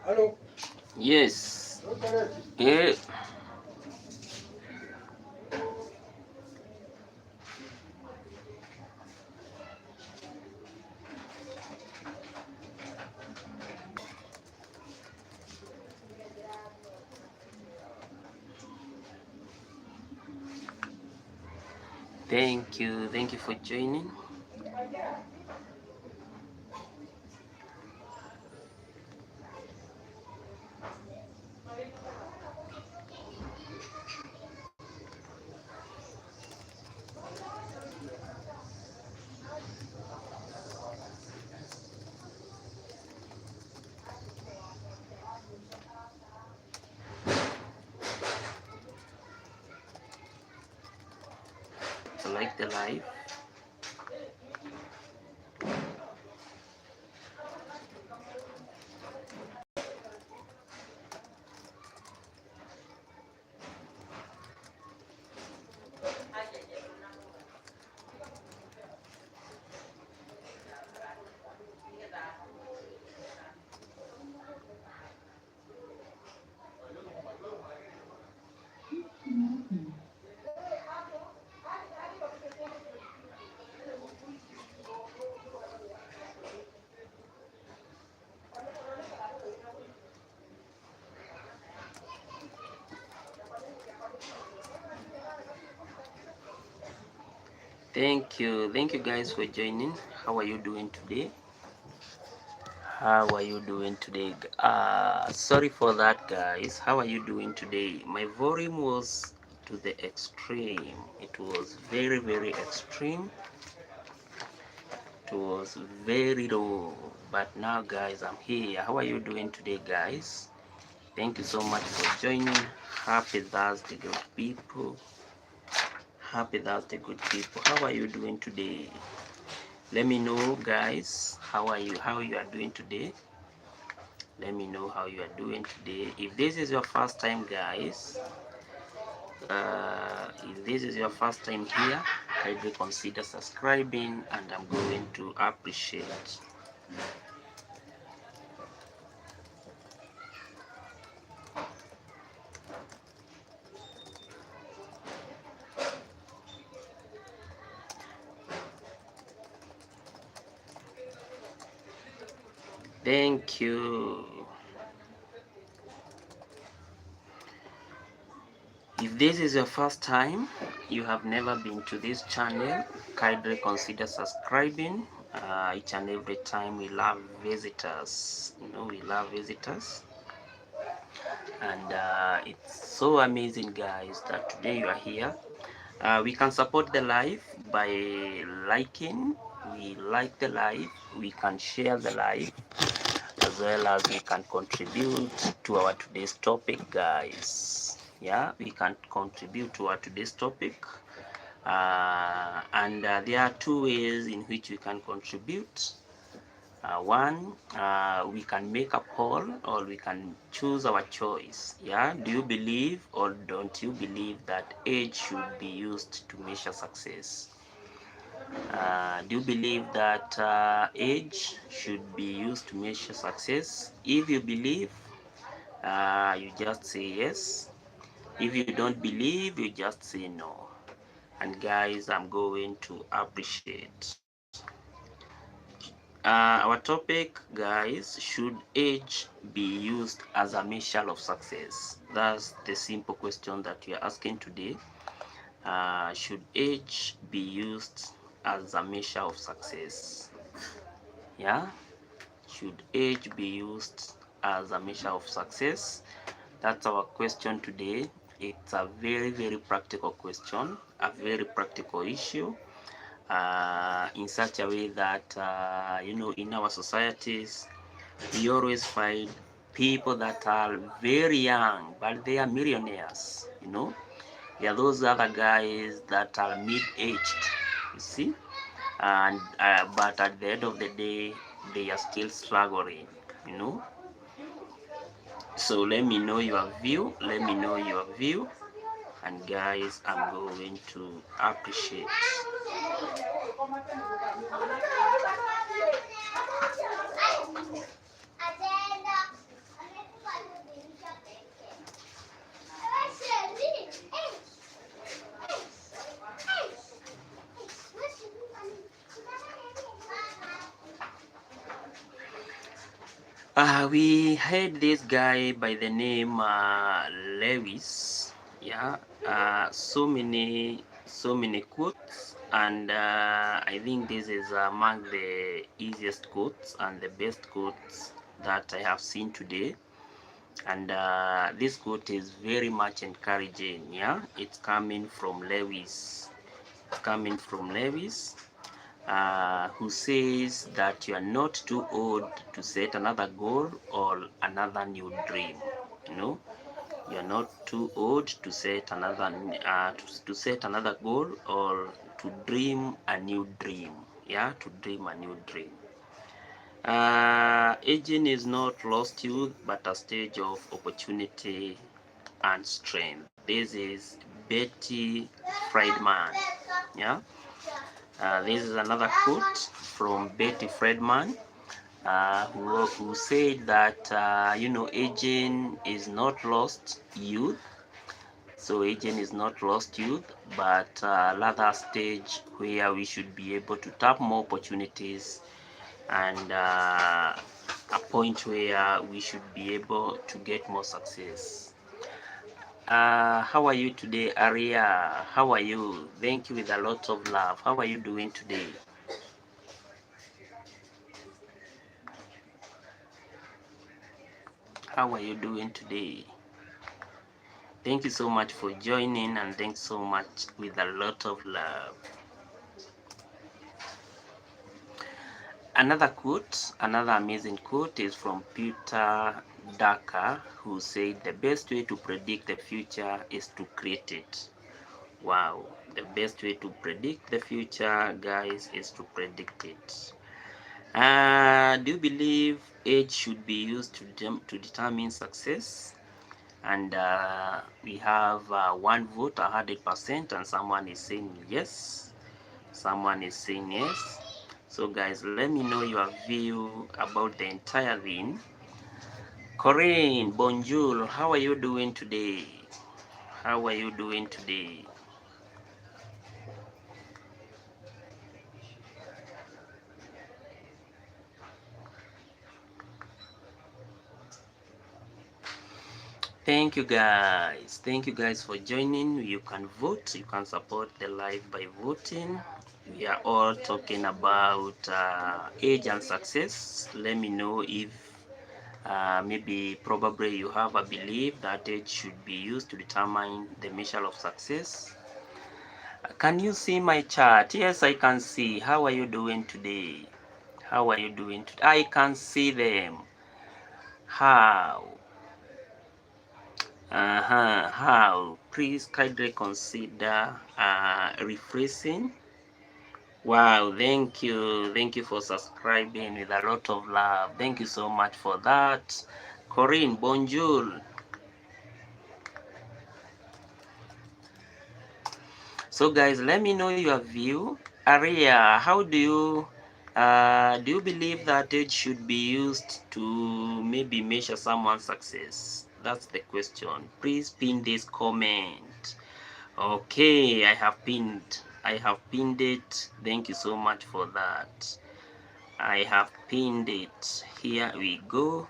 Hello. Yes. Yeah. Thank you. Thank you for joining. To like the live. Thank you guys for joining. How are you doing today? How are you doing today? Sorry for that, guys. How are you doing today? My volume was to the extreme. It was very, very extreme. It was very low. But now, guys, I'm here. How are you doing today, guys? Thank you so much for joining. Happy Thursday, good people. Happy Thursday, good people. How are you doing today? Let me know, guys. How you are doing today? Let me know how you are doing today. If this is your first time, guys, if this is your first time here, kindly consider subscribing, and I'm going to appreciate. Thank you. If this is your first time, you have never been to this channel, kindly consider subscribing. Each and every time we love visitors. We love visitors. And it's so amazing, guys, that today you are here. We can support the live by liking. We like the live. We can share the live, as well as we can contribute to our today's topic, guys. Yeah, we can contribute to our today's topic. And there are two ways in which we can contribute. One, we can make a poll, or we can choose our choice. Yeah, do you believe or don't you believe that age should be used to measure success? Do you believe that age should be used to measure success? If you believe, you just say yes. If you don't believe, you just say no. And guys, I'm going to appreciate. Our topic, guys, should age be used as a measure of success? That's the simple question that we are asking today. Should age be used as a measure of success? Yeah, should age be used as a measure of success? That's our question today. It's a very, very practical question, a very practical issue. In such a way that in our societies we always find people that are very young but they are millionaires. There are those other guys that are mid-aged, you see, and but at the end of the day they are still struggling. So let me know your view. and guys, I'm going to appreciate. We had this guy by the name Lewis. Yeah, so many quotes, and I think this is among the easiest quotes and the best quotes that I have seen today. And this quote is very much encouraging. Yeah, it's coming from Lewis. It's coming from Lewis. Who says that you are not too old to set another goal or another new dream. You know, you are not too old to set another to set another goal or to dream a new dream. Yeah, to dream a new dream. Aging is not lost youth, but a stage of opportunity and strength. This is Betty Friedman. Yeah. This is another quote from Betty Friedman, who said that aging is not lost youth. So aging is not lost youth, but rather stage where we should be able to tap more opportunities, and a point where we should be able to get more success. How are you today, Aria? How are you? Thank you with a lot of love. How are you doing today? How are you doing today? Thank you so much for joining, and thanks so much with a lot of love. Another quote, another amazing quote is from Peter Drucker, who said the best way to predict the future is to create it. Wow, the best way to predict the future, guys, is to predict it. Do you believe age should be used to determine success? And we have one vote, 100%, and someone is saying yes, someone is saying yes. So guys, let me know your view about the entire thing. Corinne, bonjour, how are you doing today? How are you doing today? Thank you guys for joining. You can vote, you can support the live by voting. We are all talking about age and success. Let me know if maybe probably you have a belief that age should be used to determine the measure of success. Can you see my chart? Yes, I can see. How are you doing today? How are you doing today? I can see them. How? How? Please kindly consider rephrasing. Wow, thank you for subscribing with a lot of love. Thank you so much for that. Corinne, bonjour. So guys, let me know your view. Aria, how do you believe that age should be used to maybe measure someone's success? That's the question. Please pin this comment. Okay, I have pinned it. Thank you so much for that. I have pinned it. Here we go.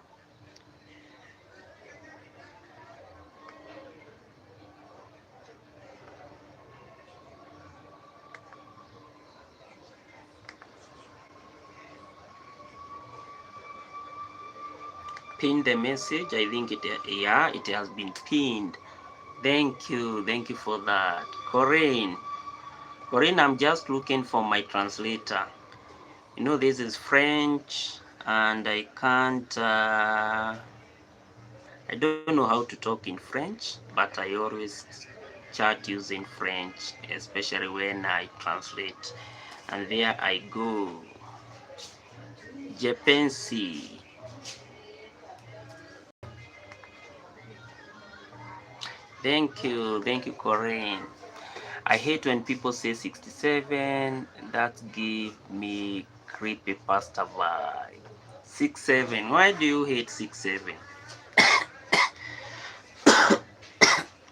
Pin the message. I think it has been pinned. Thank you for that. Corinne, I'm just looking for my translator. You know, this is French, and I can't, I don't know how to talk in French, but I always chat using French, especially when I translate. And there I go. Je Thank you, Corinne. I hate when people say 67. That give me creepy pasta vibe. 67. Why do you hate 67?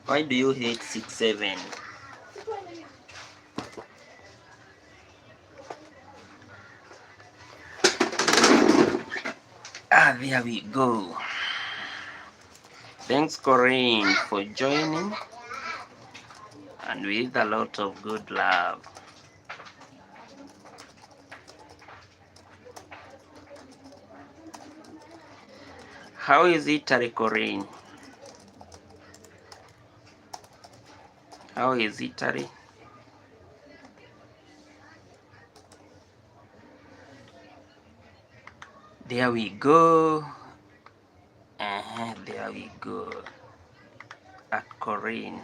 Why do you hate 67? There we go. Thanks, Corinne, for joining, and with a lot of good love. How is Italy, Corinne? How is Italy? There we go. There we go. At Corinne.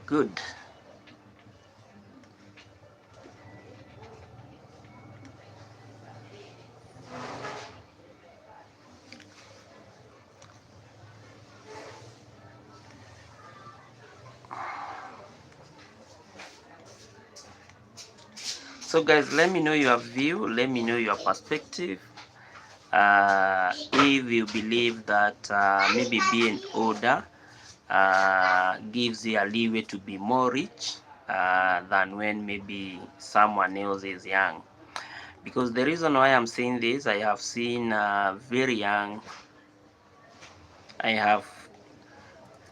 Good. So guys, let me know your view, let me know your perspective. If you believe that maybe being older gives you a leeway to be more rich than when maybe someone else is young. Because the reason why I'm saying this, I have seen very young. I have.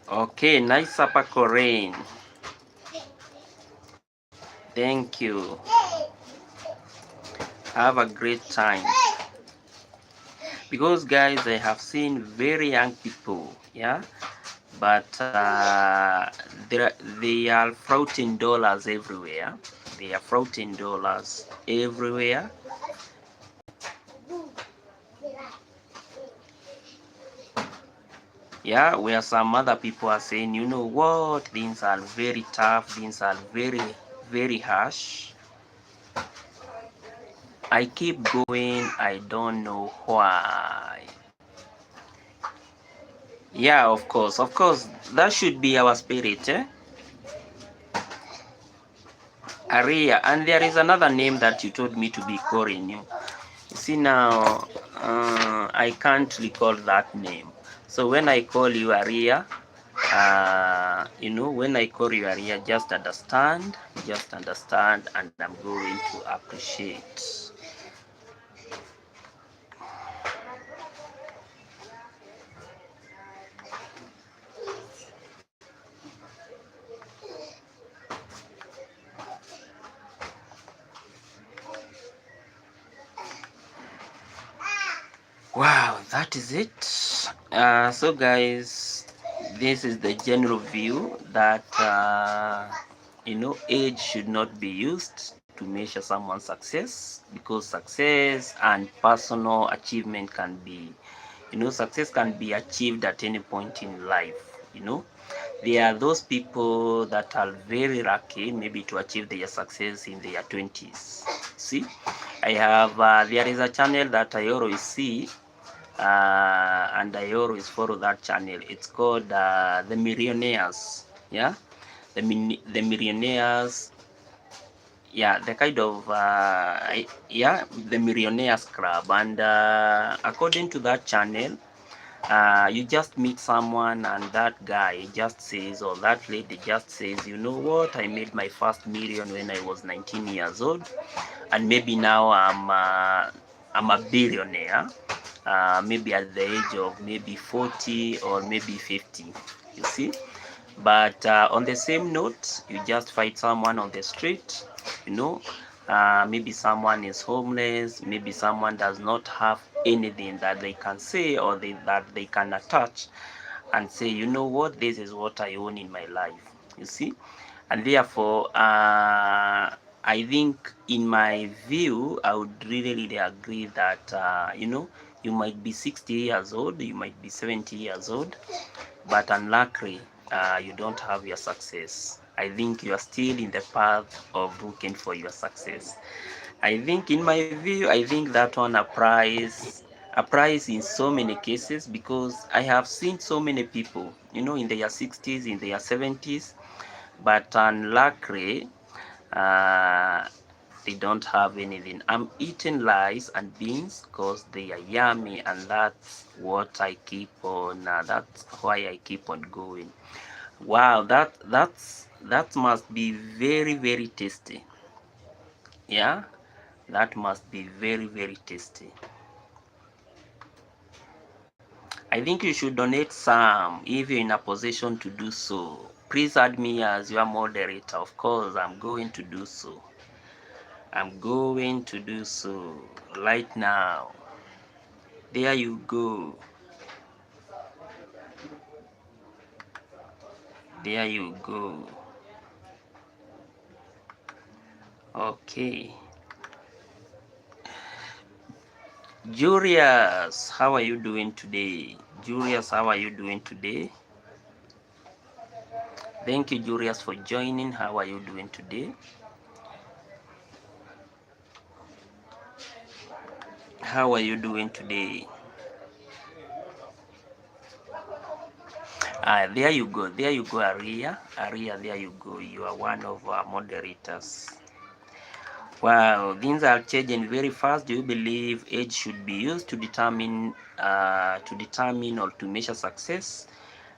Okay, nice supper, Corinne. Thank you. Have a great time. Because guys, I have seen very young people, yeah, but they are flouting dollars everywhere. They are flouting dollars everywhere. Yeah, where some other people are saying, you know what, things are very tough, things are very harsh. I keep going, I don't know why. Yeah, of course, that should be our spirit, eh? Aria, and there is another name that you told me to be calling you. See now, I can't recall that name. So when I call you Aria, when I call you Aria, just understand, and I'm going to appreciate. Wow, that is it. So guys, this is the general view that age should not be used to measure someone's success, because success and personal achievement can be, success can be achieved at any point in life. There are those people that are very lucky maybe to achieve their success in their 20s. See, I have there is a channel that I always see, and I always follow that channel. It's called The Millionaires. Yeah, the Millionaires. Yeah, the kind of the Millionaires Club. And according to that channel, you just meet someone and that guy just says, or that lady just says, you know what, I made my first million when I was 19 years old, and maybe now I'm a billionaire, maybe at the age of maybe 40 or maybe 50, you see. But on the same note, you just find someone on the street, maybe someone is homeless, maybe someone does not have anything that they can say, or that they can attach and say, you know what, this is what I own in my life, you see. And therefore, I think in my view, I would really agree that, you might be 60 years old, you might be 70 years old, but unluckily, you don't have your success. I think you are still in the path of looking for your success. I think in my view, I think that one applies in so many cases, because I have seen so many people, in their 60s, in their 70s, but unluckily, uh, they don't have anything. I'm eating rice and beans because they are yummy, and that's what I keep on. That's why I keep on going. Wow, that must be very, very tasty. Yeah, that must be very, very tasty. I think you should donate some if you're in a position to do so. Please add me as your moderator. Of course, I'm going to do so. I'm going to do so right now. There you go. There you go. Okay. Julius, how are you doing today? Julius, how are you doing today? Thank you, Julius, for joining. How are you doing today? How are you doing today? There you go. There you go, Aria. Aria, there you go. You are one of our moderators. Wow, things are changing very fast. Do you believe age should be used to determine or to measure success?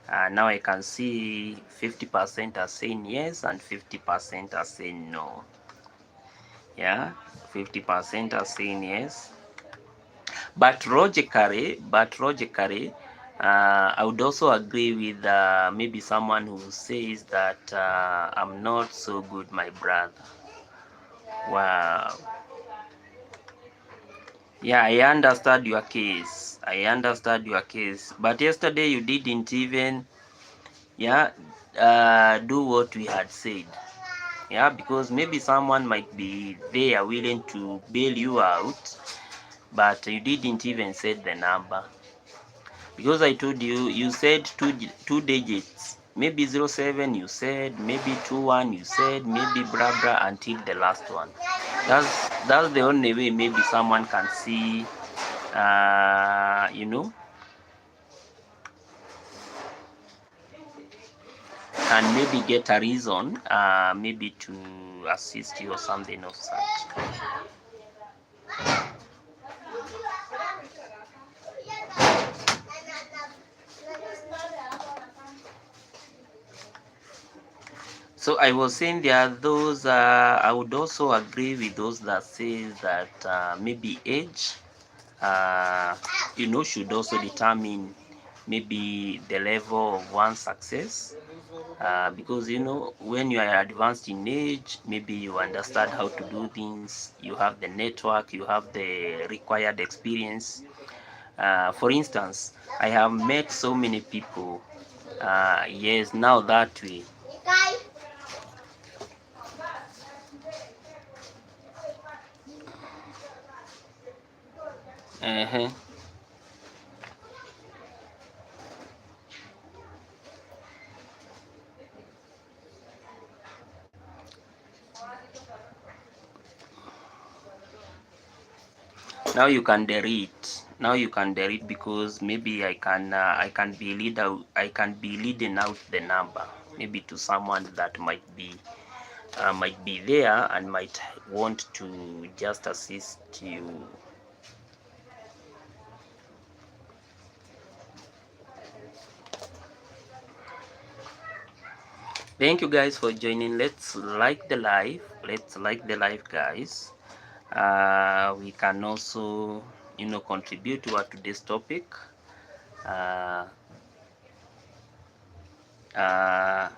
Now I can see 50% are saying yes and 50% are saying no. Yeah, 50% are saying yes. But logically, I would also agree with maybe someone who says that I'm not so good, my brother. Wow. Yeah, I understand your case. But yesterday you didn't even, yeah, do what we had said. Yeah, because maybe someone might be there willing to bail you out, but you didn't even say the number. Because I told you, you said two digits. Maybe 07 you said, maybe 21 you said, maybe blah blah until the last one. That's the only way maybe someone can see, you know, and maybe get a reason, maybe to assist you or something of such. So I was saying there are those, I would also agree with those that say that maybe age, should also determine maybe the level of one's success. Because when you are advanced in age, maybe you understand how to do things, you have the network, you have the required experience. For instance, I have met so many people, yes, now that way. Uh-huh. Now you can delete. Now you can delete, because maybe I can be leading out the number maybe to someone that might be there and might want to just assist you. Thank you guys for joining. Let's like the live. Guys. We can also contribute to our today's topic. Uh, uh,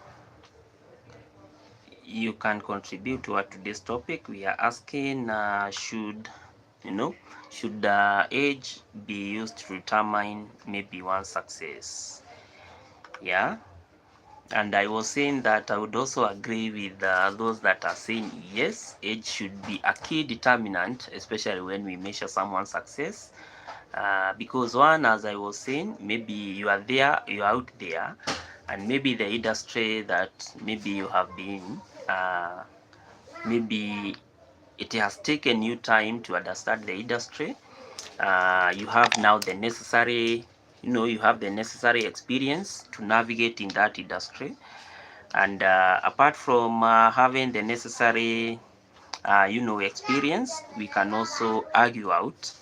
you can contribute to our today's topic. We are asking, should age be used to determine maybe one success? Yeah. And I was saying that I would also agree with those that are saying yes, age should be a key determinant, especially when we measure someone's success. Because one, as I was saying, maybe you are out there, and maybe the industry that maybe you have been, maybe it has taken you time to understand the industry. You have now the necessary, you have the necessary experience to navigate in that industry. And apart from having the necessary experience, we can also argue out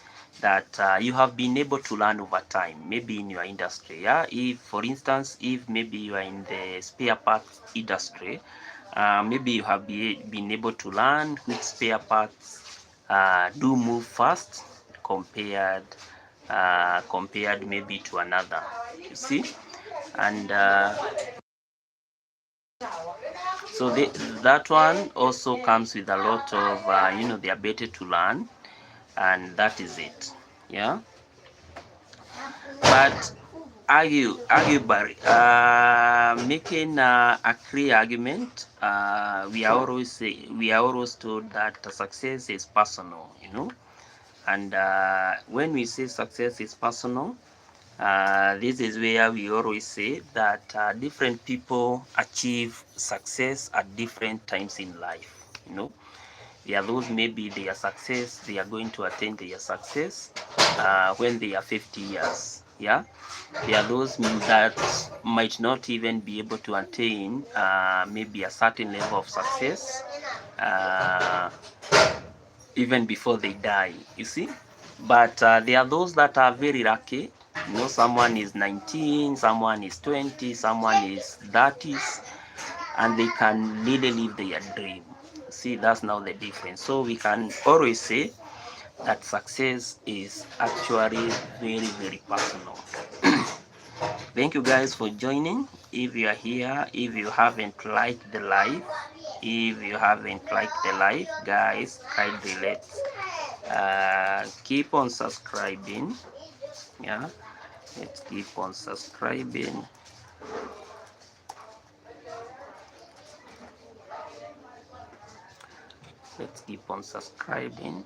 that you have been able to learn over time, maybe in your industry. Yeah, if for instance, if maybe you are in the spare parts industry, maybe you have been able to learn which spare parts do move fast compared maybe to another, you see. And so that one also comes with a lot of the ability to learn, and that is it. Yeah, but arguably, making a clear argument, we are always told that success is personal, and when we say success is personal, this is where we always say that different people achieve success at different times in life. There are those, maybe their success, they are going to attain their success when they are 50 years. Yeah, there are those that might not even be able to attain maybe a certain level of success even before they die, you see. But there are those that are very lucky. Someone is 19, someone is 20, someone is 30s, and they can really live their dream. See, that's now the difference. So we can always say that success is actually very, very personal. Thank you guys for joining. If you are here, if you haven't liked the live, guys, kindly let's keep on subscribing. Yeah, let's keep on subscribing. Let's keep on subscribing.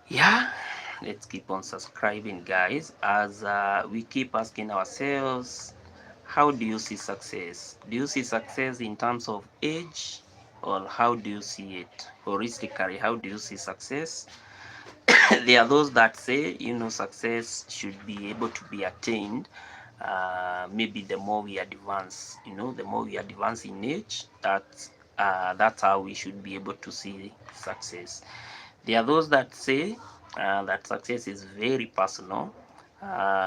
Yeah, let's keep on subscribing, guys, as we keep asking ourselves, how do you see success? Do you see success in terms of age, or how do you see it holistically? How do you see success? There are those that say, success should be able to be attained maybe the more we advance, the more we advance in age, that's how we should be able to see success. There are those that say that success is very personal,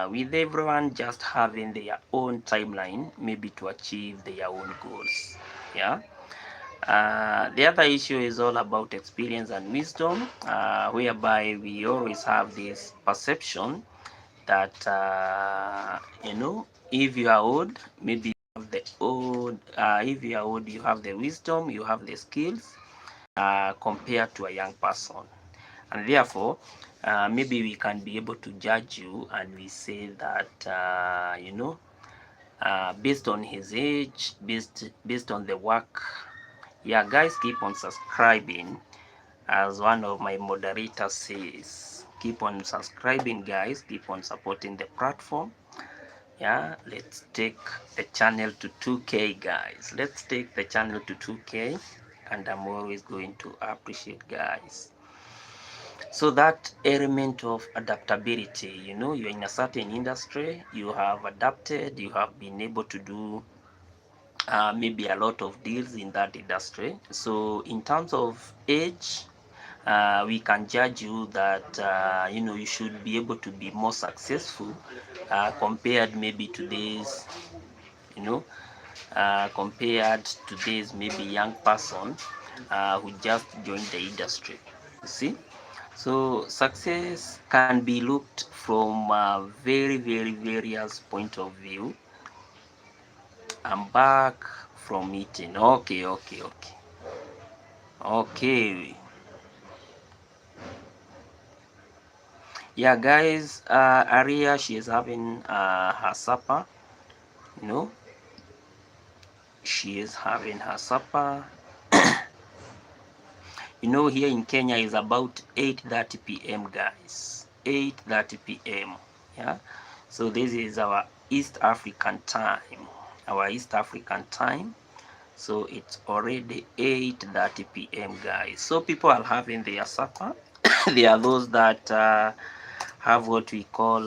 with everyone just having their own timeline, maybe to achieve their own goals. Yeah. The other issue is all about experience and wisdom, whereby we always have this perception that if you are old, maybe you have the old. If you are old, you have the wisdom, you have the skills compared to a young person, and therefore maybe we can be able to judge you, and we say that based on his age, based on the work. Yeah, guys, keep on subscribing, as one of my moderators says. Keep on subscribing, guys. Keep on supporting the platform. Yeah, let's take the channel to 2K, guys. Let's take the channel to 2K, and I'm always going to appreciate, guys. So that element of adaptability, you're in a certain industry, you have adapted, you have been able to do maybe a lot of deals in that industry. So in terms of age, we can judge you that you should be able to be more successful compared maybe to this, compared to this maybe young person who just joined the industry. You see, so success can be looked from very, very various point of view. I'm back from meeting. Okay. Yeah, guys, Aria, she is having her supper. She is having her supper. Here in Kenya is about 8:30 p.m. guys. 8:30 p.m. Yeah, so this is our East African time. So it's already 8:30 p.m. guys. So people are having their supper. There are those that have what we call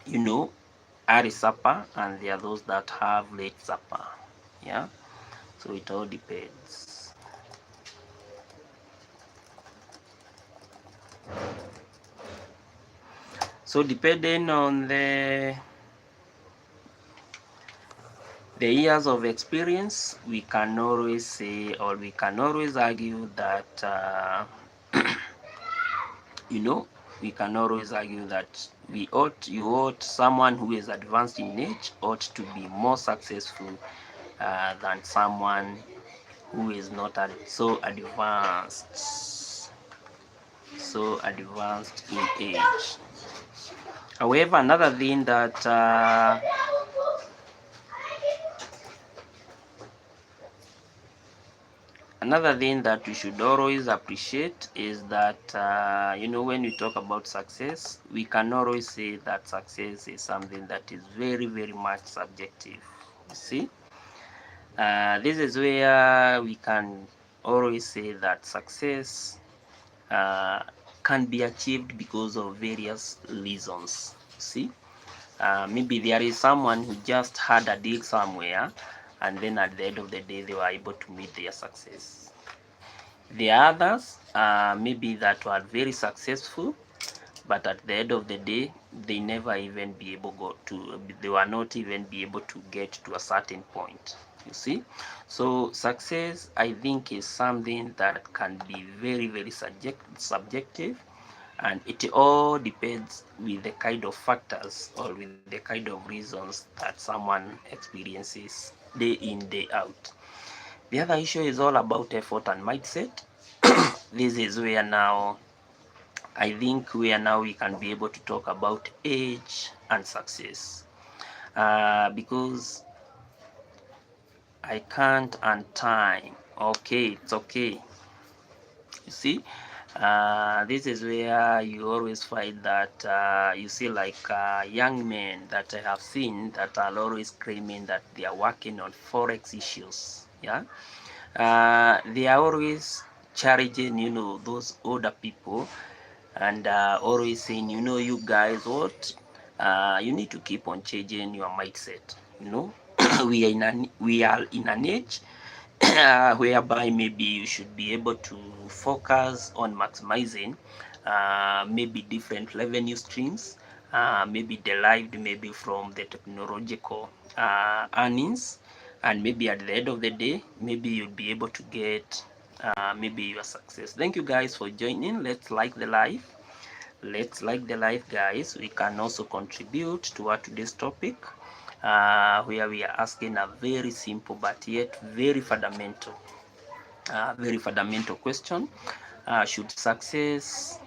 you know, early supper, and there are those that have late supper. Yeah, so it all depends. So depending on the years of experience, we can always say, or we can always argue that you know, we can always argue that someone who is advanced in age ought to be more successful than someone who is not so advanced in age. However, another thing that we should always appreciate is that you know, when we talk about success, we can always say that success is something that is very, very much subjective. You see, this is where we can always say that success uh, can be achieved because of various reasons. See, maybe there is someone who just had a deal somewhere, and then at the end of the day they were able to meet their success. The others maybe that were very successful, but at the end of the day they never even be able they were not even be able to get to a certain point. You see, so success, I think, is something that can be very, very subjective, and it all depends with the kind of factors or with the kind of reasons that someone experiences day in, day out. The other issue is all about effort and mindset. This is where now I think we can be able to talk about age and success, because I can't and time. Okay, it's okay. You see, this is where you always find that you see, like young men that I have seen that are always claiming that they are working on forex issues. Yeah, they are always challenging, you know, those older people, and always saying, you know, you guys, what you need to keep on changing your mindset. You know, we are in an age whereby maybe you should be able to focus on maximizing maybe different revenue streams, maybe derived maybe from the technological earnings, and maybe at the end of the day maybe you'll be able to get maybe your success. Thank you guys for joining. Let's like the live, guys. We can also contribute to our today's topic, where we are asking a very simple but yet very fundamental question. Should success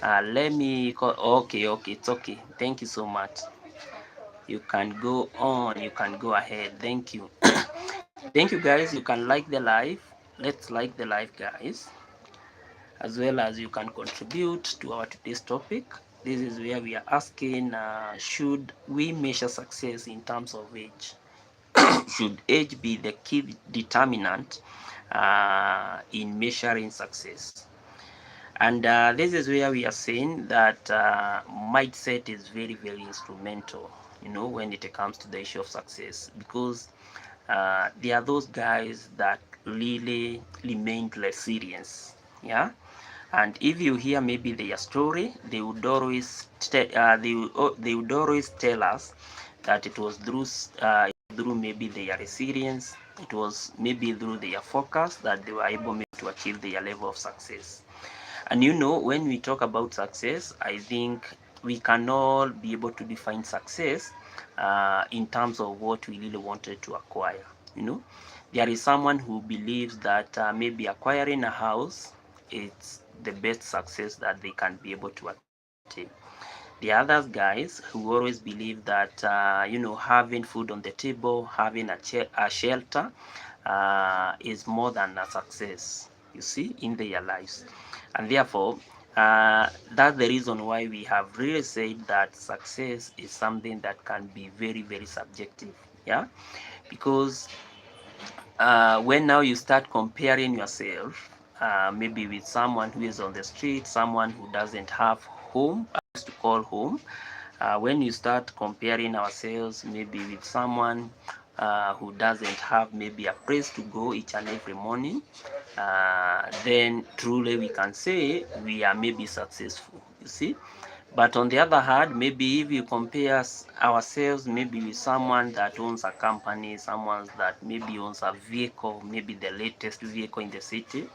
let me call, okay, it's okay. Thank you so much. You can go on, you can go ahead. Thank you. Thank you guys. You can like the live. Let's like the live, guys, as well as you can contribute to our today's topic. This is where we are asking, should we measure success in terms of age? Should age be the key determinant in measuring success? And this is where we are saying that mindset is very, very instrumental, you know, when it comes to the issue of success, because there are those guys that really remain resilient. Yeah, and if you hear maybe their story, they would always they would always tell us that it was through maybe their resilience, it was maybe through their focus that they were able maybe to achieve their level of success. And you know, when we talk about success, I think we can all be able to define success in terms of what we really wanted to acquire. You know, there is someone who believes that maybe acquiring a house is the best success that they can be able to attain. The others guys who always believe that you know, having food on the table, having a shelter is more than a success, you see, in their lives. And therefore that's the reason why we have really said that success is something that can be very, very subjective. Yeah, because when now you start comparing yourself, maybe with someone who is on the street, someone who doesn't have home, to call home, when you start comparing ourselves maybe with someone who doesn't have maybe a place to go each and every morning, then truly we can say we are maybe successful, you see. But on the other hand, maybe if you compare ourselves maybe with someone that owns a company, someone that maybe owns a vehicle, maybe the latest vehicle in the city,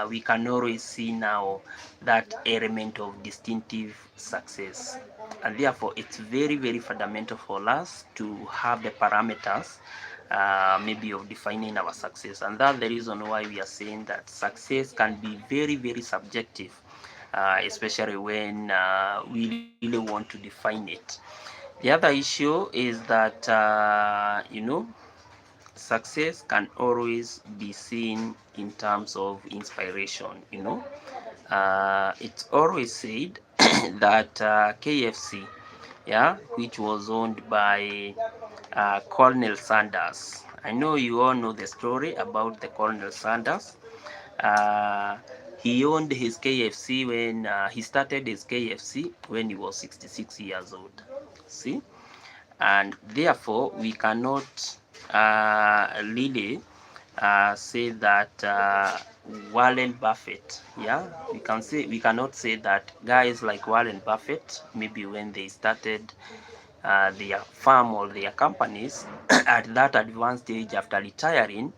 we can always see now that element of distinctive success. And therefore, it's very, very fundamental for us to have the parameters maybe of defining our success. And that's the reason why we are saying that success can be very, very subjective, especially when we really want to define it. The other issue is that, success can always be seen in terms of inspiration. It's always said that KFC, yeah, which was owned by Colonel Sanders. I know you all know the story about the Colonel Sanders. Uh, he owned his KFC when he started his KFC when he was 66 years old. See, and therefore we cannot really say that Warren Buffett, yeah, we cannot say that guys like Warren Buffett, maybe when they started their firm or their companies at that advanced age after retiring,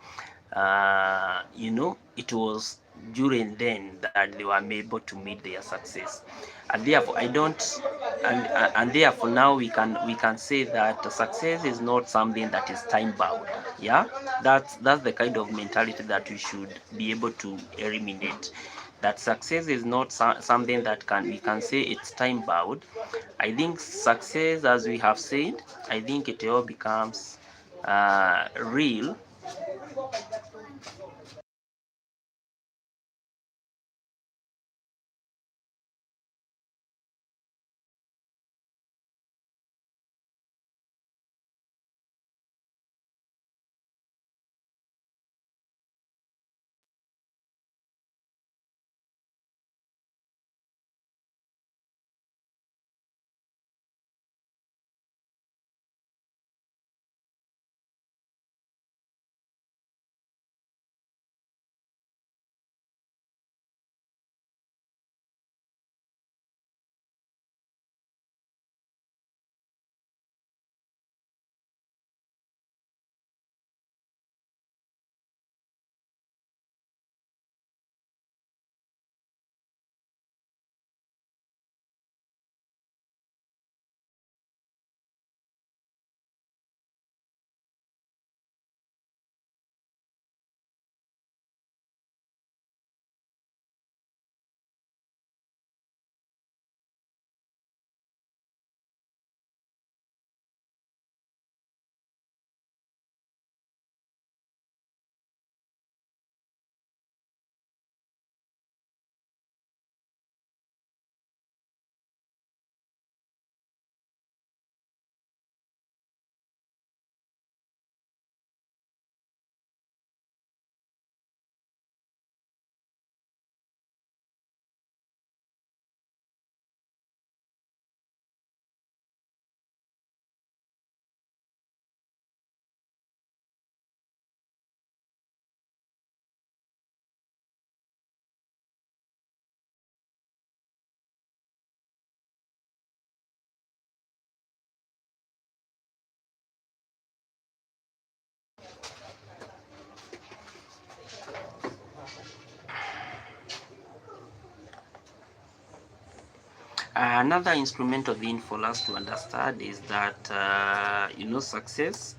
it was during then that they were able to meet their success. And therefore I don't and therefore now we can say that success is not something that is time bound. Yeah, that's the kind of mentality that we should be able to eliminate, that success is not something that we can say it's time bound. I think success, as we have said, I think it all becomes real. Another instrumental thing for us to understand is that success.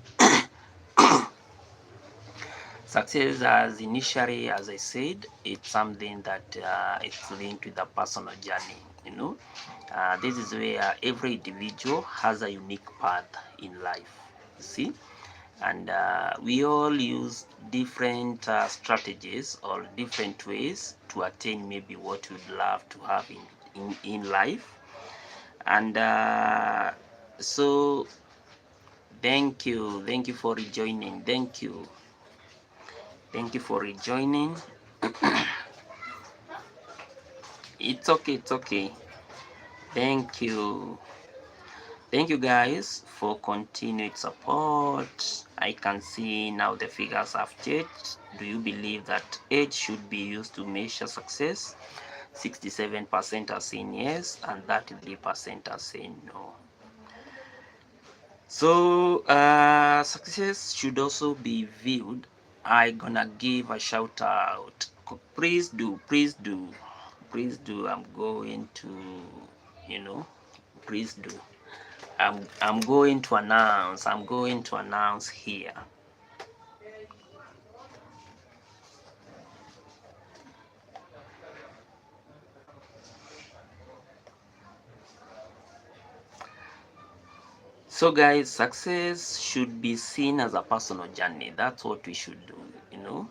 Success, as initially, as I said, it's something that it's linked with a personal journey. This is where every individual has a unique path in life. You see, and we all use different strategies or different ways to attain maybe what we'd love to have in life. And so Thank you. Thank you for rejoining. Thank you. Thank you for rejoining. It's okay. It's okay. Thank you. Thank you guys for continued support. I can see now the figures have changed. Do you believe that age should be used to measure success? 67% are saying yes and 33% are saying no. So success should also be viewed. I gonna give a shout out. Please do, please do, please do. I'm going to, you know, please do. I'm going to announce. I'm going to announce here. So guys, success should be seen as a personal journey. That's what we should do, you know.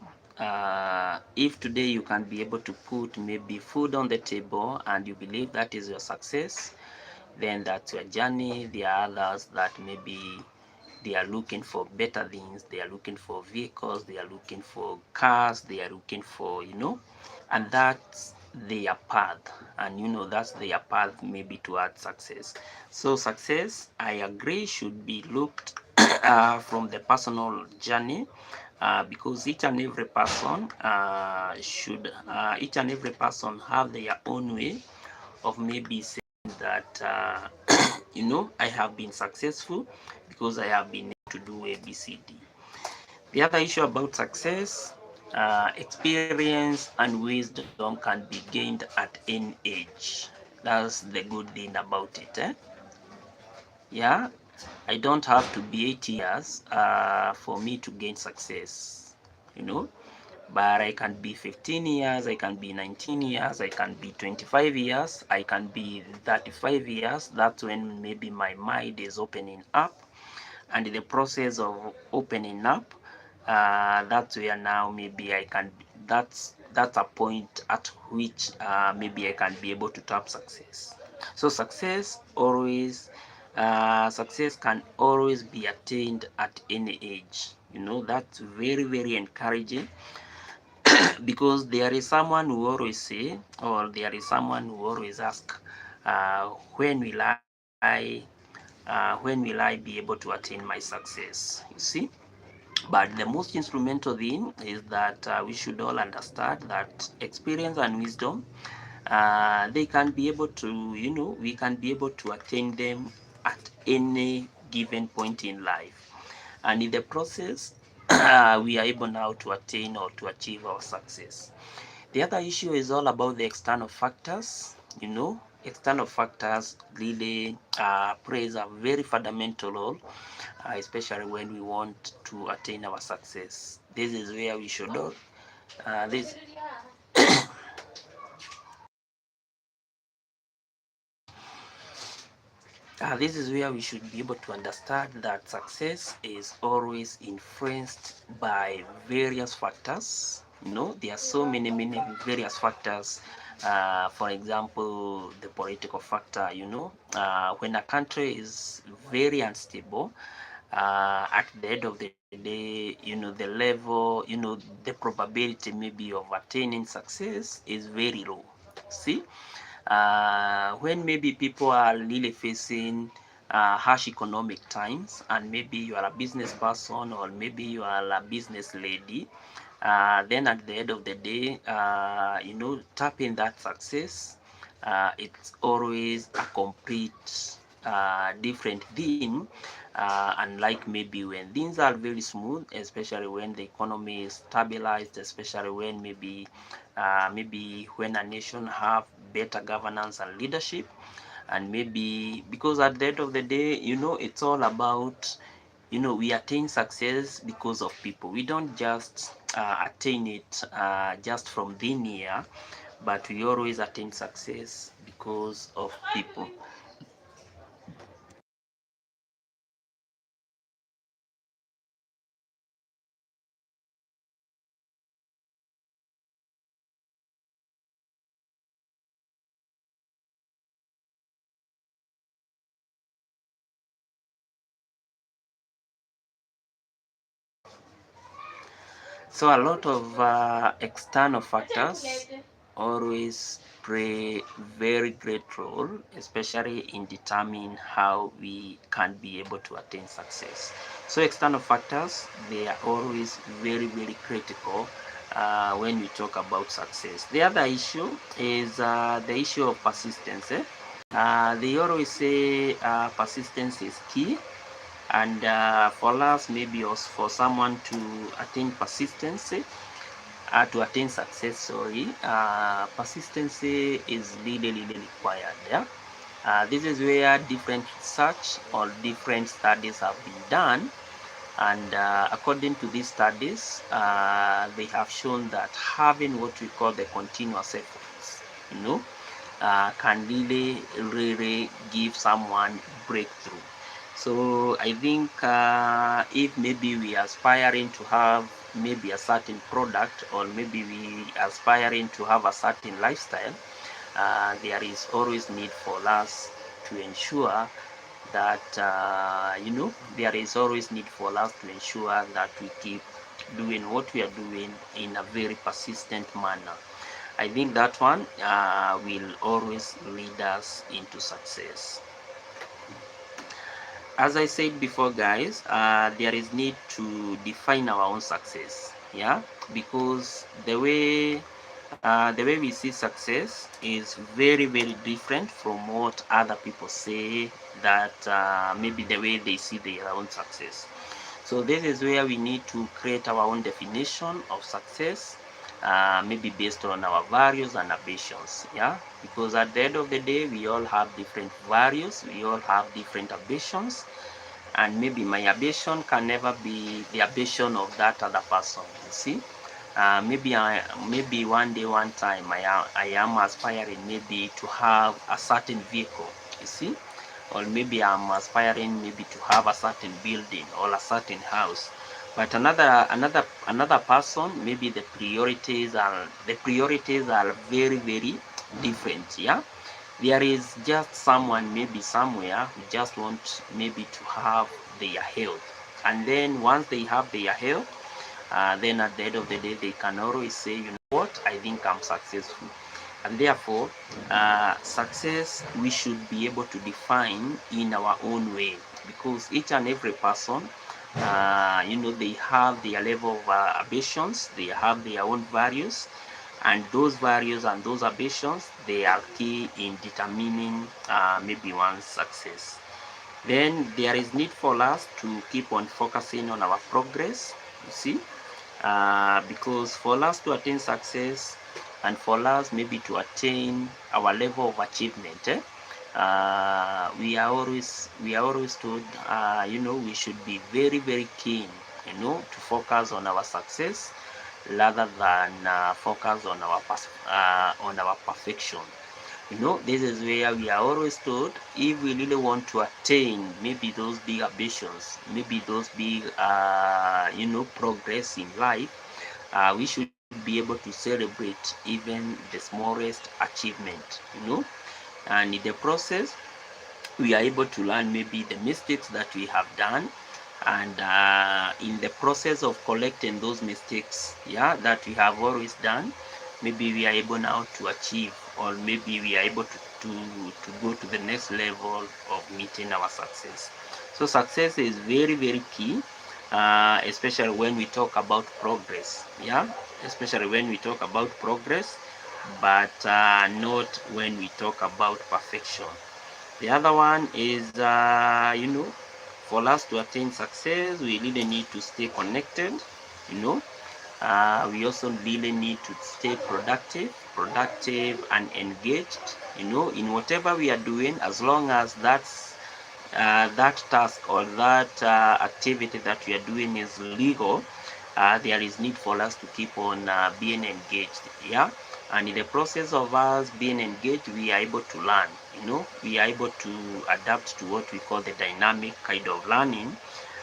If today you can be able to put maybe food on the table and you believe that is your success, then that's your journey. There are others that maybe they are looking for better things, they are looking for vehicles, they are looking for cars, they are looking for, you know, and that's their path, and you know that's their path maybe towards success. So success, I agree, should be looked from the personal journey, because each and every person each and every person have their own way of maybe saying that you know, I have been successful because I have been able to do ABCD. The other issue about success, experience and wisdom can be gained at any age. That's the good thing about it. Yeah, I don't have to be 80 years for me to gain success, you know, but I can be 15 years, I can be 19 years, I can be 25 years, I can be 35 years. That's when maybe my mind is opening up, and the process of opening up, that's where now maybe I can, that's a point at which maybe I can be able to tap success. So success can always be attained at any age, you know. That's very, very encouraging. Because there is someone who always say, or there is someone who always ask, when will I be able to attain my success, you see. But the most instrumental thing is that we should all understand that experience and wisdom, they can be able to, you know, we can be able to attain them at any given point in life, and in the process we are able now to attain or to achieve our success. The other issue is all about the external factors. You know, external factors really plays a very fundamental role, especially when we want to attain our success. This is where we should all this this is where we should be able to understand that success is always influenced by various factors. You know, there are so many various factors. For example, the political factor. You know, when a country is very unstable, at the end of the day, you know, the level, you know, the probability maybe of attaining success is very low. See, when maybe people are really facing harsh economic times, and maybe you are a business person or maybe you are a business lady, then at the end of the day, you know, tapping that success, it's always a complete different thing, unlike maybe when things are very smooth, especially when the economy is stabilized, especially when maybe when a nation have better governance and leadership. And maybe because at the end of the day, you know, it's all about, you know, we attain success because of people. We don't just attain it just from thin air, but we always attain success because of people. So a lot of external factors always play very great role, especially in determining how we can be able to attain success. So external factors, they are always very critical when we talk about success. The other issue is the issue of persistence. They always say persistence is key, and for us, maybe also for someone to attain persistency, to attain success, sorry, persistency is really required. Yeah, this is where different research or different studies have been done, and according to these studies, they have shown that having what we call the continuous efforts, can really give someone breakthrough. So I think if maybe we are aspiring to have maybe a certain product, or maybe we are aspiring to have a certain lifestyle, there is always need for us to ensure that there is always need for us to ensure that we keep doing what we are doing in a very persistent manner. I think that one will always lead us into success. As I said before, guys, there is need to define our own success. Yeah, because the way we see success is very different from what other people say, that maybe the way they see their own success. So this is where we need to create our own definition of success, maybe based on our values and ambitions. Yeah, because at the end of the day, we all have different values, we all have different ambitions, and maybe my ambition can never be the ambition of that other person. You see, maybe one day, one time, I am aspiring maybe to have a certain vehicle. You see, or maybe I'm aspiring maybe to have a certain building or a certain house. But another person, maybe the priorities are very different. Yeah, there is just someone maybe somewhere who just want maybe to have their health, and then once they have their health, then at the end of the day, they can always say, you know what, I think I'm successful. And therefore, success, we should be able to define in our own way, because each and every person, they have their level of ambitions, they have their own values, and those values and those ambitions, they are key in determining maybe one's success. Then there is need for us to keep on focusing on our progress, you see, because for us to attain success, and for us maybe to attain our level of achievement, we are always told, we should be very keen, to focus on our success rather than focus on our perfection. This is where we are always told, if we really want to attain maybe those big ambitions, maybe those big progress in life, we should be able to celebrate even the smallest achievement. And in the process, we are able to learn maybe the mistakes that we have done, and in the process of collecting those mistakes, yeah, that we have always done, maybe we are able now to achieve, or maybe we are able to go to the next level of meeting our success. So success is very key, especially when we talk about progress. Yeah, especially when we talk about progress, but not when we talk about perfection. The other one is, for us to attain success, we really need to stay connected. You know, we also really need to stay productive and engaged. In whatever we are doing, as long as that task or that activity that we are doing is legal, there is need for us to keep on being engaged. Yeah, and in the process of us being engaged, we are able to learn. We are able to adapt to what we call the dynamic kind of learning,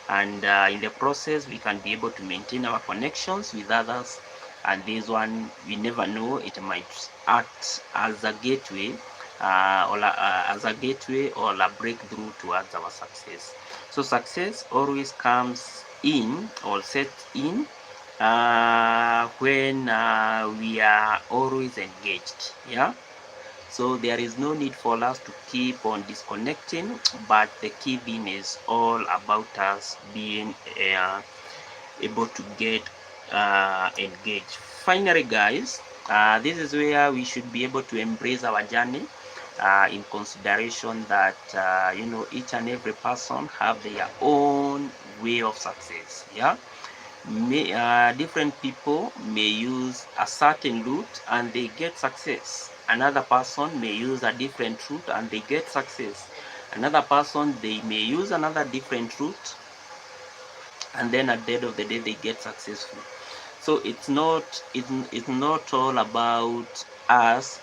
and in the process, we can be able to maintain our connections with others. And this one, we never know, it might act as a gateway, or a breakthrough towards our success. So success always comes in, or sets in, when we are always engaged. Yeah. So there is no need for us to keep on disconnecting, but the key thing is all about us being able to get engaged. Finally, guys, this is where we should be able to embrace our journey, in consideration that each and every person have their own way of success. Yeah. Different people may use a certain route and they get success. Another person may use a different route and they get success. Another person, they may use another different route, and then at the end of the day they get successful. So it's not all about us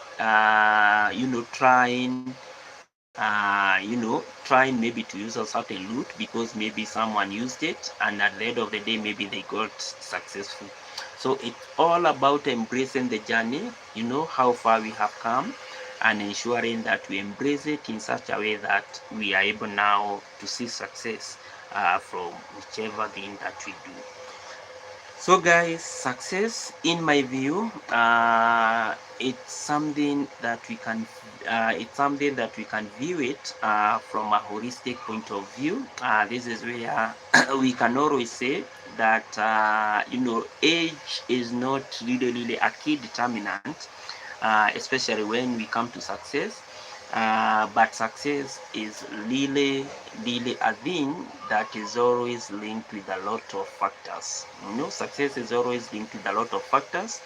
trying maybe to use a certain route because maybe someone used it, and at the end of the day maybe they got successful. So it's all about embracing the journey, how far we have come, and ensuring that we embrace it in such a way that we are able now to see success from whichever thing that we do. So guys, success in my view, it's something that we can view it from a holistic point of view. This is where we can always say that age is not really a key determinant, especially when we come to success. But success is really a thing that is always linked with a lot of factors. Success is always linked with a lot of factors,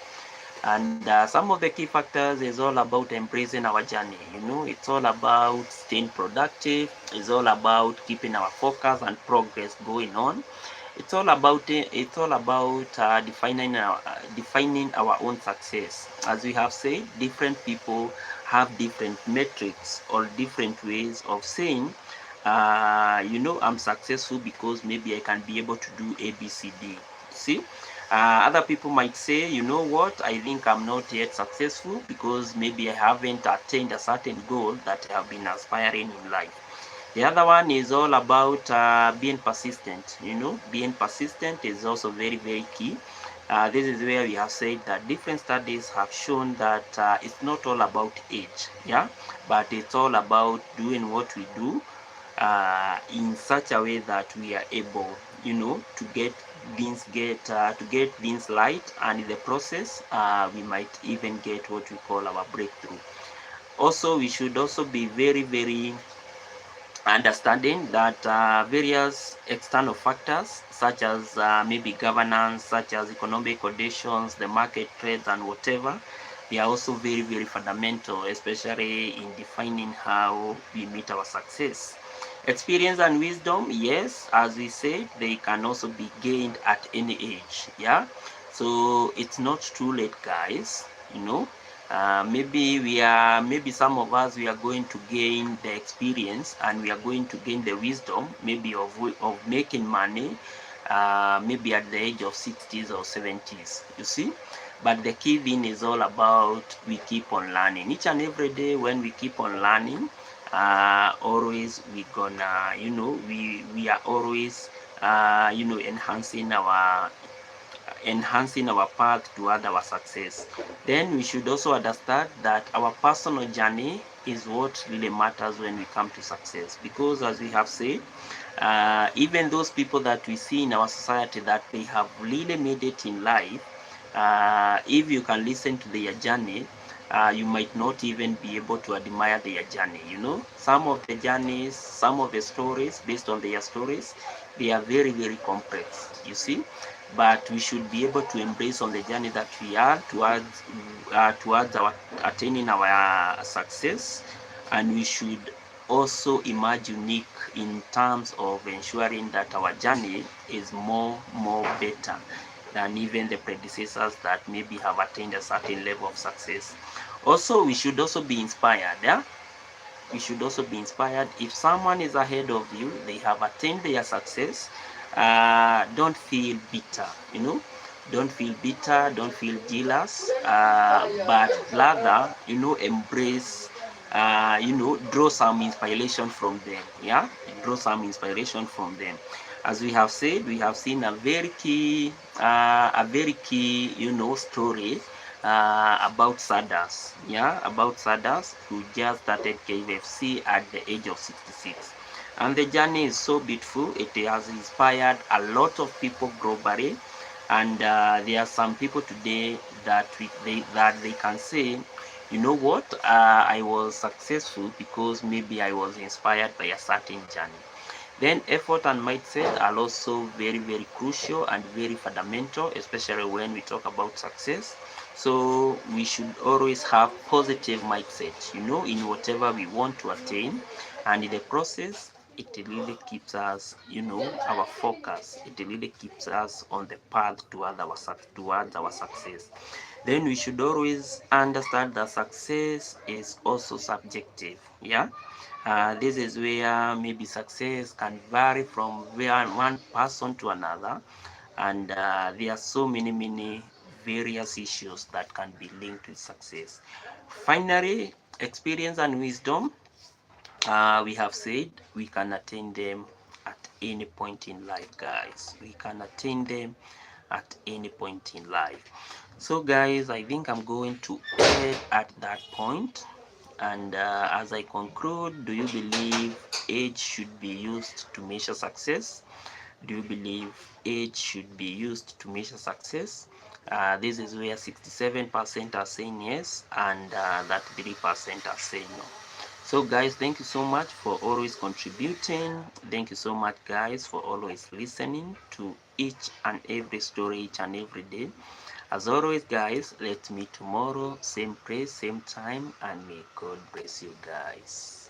and some of the key factors is all about embracing our journey. It's all about staying productive. It's all about keeping our focus and progress going on. It's all about defining our own success. As we have said, different people have different metrics or different ways of saying, I'm successful because maybe I can be able to do ABCD. See, other people might say, you know what, I think I'm not yet successful because maybe I haven't attained a certain goal that I have been aspiring in life. The other one is all about being persistent. Being persistent is also very key. This is where we have said that different studies have shown that it's not all about age, yeah, but it's all about doing what we do in such a way that we are able, to get things light, and in the process, we might even get what we call our breakthrough. Also, we should also be very understanding that various external factors such as maybe governance, such as economic conditions, the market trends and whatever, they are also very fundamental, especially in defining how we meet our success. Experience and wisdom, yes, as we said, they can also be gained at any age. Yeah, so it's not too late, guys. Maybe some of us, we are going to gain the experience and we are going to gain the wisdom, maybe of making money, maybe at the age of 60s or 70s, you see. But the key thing is all about we keep on learning each and every day. When we keep on learning, always we gonna we are always enhancing our path toward our success. Then we should also understand that our personal journey is what really matters when we come to success, because as we have said, even those people that we see in our society that they have really made it in life, if you can listen to their journey, you might not even be able to admire their journey. Some of the journeys, some of the stories, based on their stories, they are very complex, you see. But we should be able to embrace on the journey that we are towards our attaining our success, and we should also emerge unique in terms of ensuring that our journey is more better than even the predecessors that maybe have attained a certain level of success. Also, we should also be inspired. Yeah, we should also be inspired. If someone is ahead of you, they have attained their success, don't feel bitter. Don't feel bitter, don't feel jealous, but rather, embrace, draw some inspiration from them. Yeah, draw some inspiration from them. As we have said, we have seen a very key, story about Sadas. Yeah, about Sadas, who just started KFC at the age of 66. And the journey is so beautiful. It has inspired a lot of people globally. And there are some people today that they can say, you know what, I was successful because maybe I was inspired by a certain journey. Then effort and mindset are also very, very crucial and very fundamental, especially when we talk about success. So we should always have positive mindset, in whatever we want to attain. And in the process, it really keeps us, our focus. It really keeps us on the path towards our success. Then we should always understand that success is also subjective. Yeah. This is where maybe success can vary from one person to another, and there are so many various issues that can be linked with success. Finally, experience and wisdom. We have said we can attain them at any point in life, guys. We can attain them at any point in life. So guys, I think I'm going to end at that point. And as I conclude, do you believe age should be used to measure success? Do you believe age should be used to measure success? This is where 67% are saying yes, and that 3% are saying no. So guys, thank you so much for always contributing. Thank you so much guys for always listening to each and every story each and every day. As always guys, let's meet tomorrow, same place, same time, and may God bless you guys.